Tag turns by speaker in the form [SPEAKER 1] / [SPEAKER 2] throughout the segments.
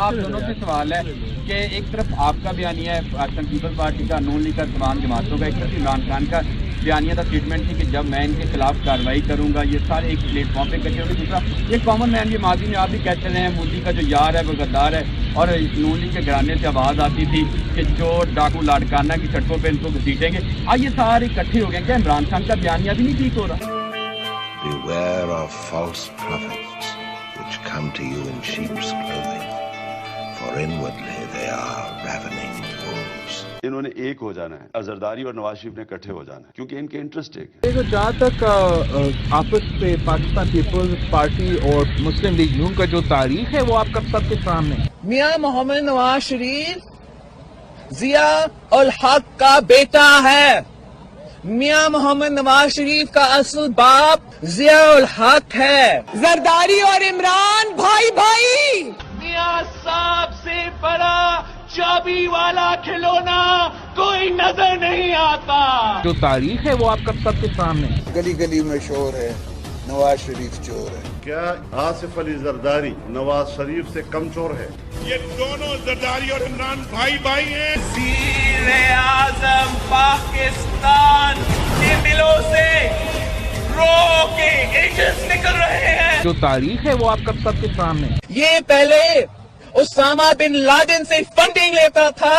[SPEAKER 1] آپ دونوں سے سوال ہے کہ ایک طرف آپ کا بیانیہ ہے پاکستان پیپل پارٹی کا، نون لیگ کا، تمام جماعتوں کا، ایک طرف عمران خان کا بیانیہ تھا، اسٹیٹمنٹ تھی کہ جب میں ان کے خلاف کارروائی کروں گا، یہ سارے ایک پلیٹ فارم پہ کٹھے ہوں گے۔ دوسرا یہ کامن مین، یہ ماضی میں آپ بھی کہتے رہے ہیں مودی کا جو یار ہے وہ غدار ہے، اور نون لیگ کے گھرانے سے آواز آتی تھی کہ جو ڈاکو لاڑکانہ کی سڑکوں پہ ان کو گھسیٹیں گے۔ آج یہ سارے اکٹھے ہو گئے، کیا عمران خان کا بیانیہ بھی نہیں ٹھیک ہو رہا؟
[SPEAKER 2] Beware of false prophets, which come to you in sheep's clothing, for inwardly they are ravening wolves.
[SPEAKER 3] انہوں نے ایک ہو جانا ہے، زرداری اور نواز شریف نے اکٹھے ہو جانا ہے، کیونکہ ان کے انٹرسٹ ایک ہے۔
[SPEAKER 4] دیکھو جہاں تک آپس پہ پاکستان پیپلز پارٹی اور مسلم لیگ نون کا جو تاریخ ہے وہ آپ کا سب کے سامنے ہے۔
[SPEAKER 5] میاں محمد نواز شریف ضیاء الحق کا بیٹا ہے۔ میاں محمد نواز شریف کا اصل باپ ضیاء الحق ہے۔ زرداری اور عمران بھائی بھائی۔ میاں صاحب سے بڑا چابی والا کھلونا کوئی نظر نہیں آتا۔
[SPEAKER 4] جو تاریخ ہے وہ آپ کا سب کے سامنے ہے۔
[SPEAKER 6] گلی گلی میں شور ہے، نواز شریف چور ہے۔
[SPEAKER 7] کیا آصف علی زرداری نواز شریف سے کم چور ہے؟
[SPEAKER 8] یہ دونوں زرداری اور عمران بھائی بھائی ہیں۔
[SPEAKER 5] وزیر اعظم پاکستان کے دلوں سے رو کے ایجنٹس نکل رہے ہیں۔
[SPEAKER 4] جو تاریخ ہے وہ آپ کا سب کے سامنے ہے۔
[SPEAKER 5] یہ پہلے اسامہ بن لادن سے فنڈنگ لیتا تھا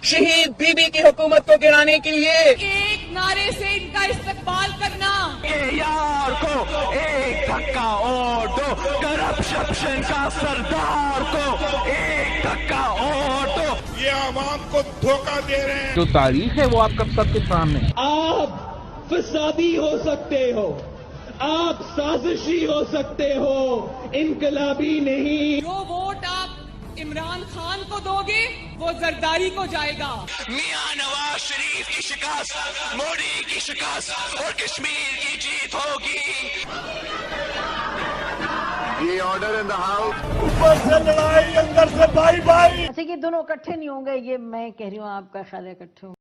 [SPEAKER 5] شہید بی بی کی حکومت کو گرانے کے لیے۔
[SPEAKER 9] ایک نعرے سے ان کا استقبال کرنا،
[SPEAKER 5] یار کو ایک دھکا اور دو، کرپشن کا سردار کو ایک دھکا اور دو۔
[SPEAKER 8] یہ عوام کو دھوکہ دے رہے ہیں۔
[SPEAKER 4] جو تاریخ ہے وہ آپ کا سب کے سامنے ہے۔
[SPEAKER 10] آپ فسادی ہو سکتے ہو، آپ سازشی ہو سکتے ہو، انقلابی نہیں۔
[SPEAKER 9] جو ووٹ آپ عمران خان کو دو گے وہ زرداری کو جائے گا۔
[SPEAKER 5] میاں نواز شریف کی شکست، مودی کی شکست اور کشمیر کی جیت ہوگی۔
[SPEAKER 7] یہ آرڈر ان دا ہاؤس۔
[SPEAKER 8] اوپر سے لڑائی، اندر سے بھائی بھائی۔
[SPEAKER 11] ایسے کہ دونوں اکٹھے نہیں ہوں گے، یہ میں کہہ رہی ہوں، آپ کا خیال ہے اکٹھے ہوں گے؟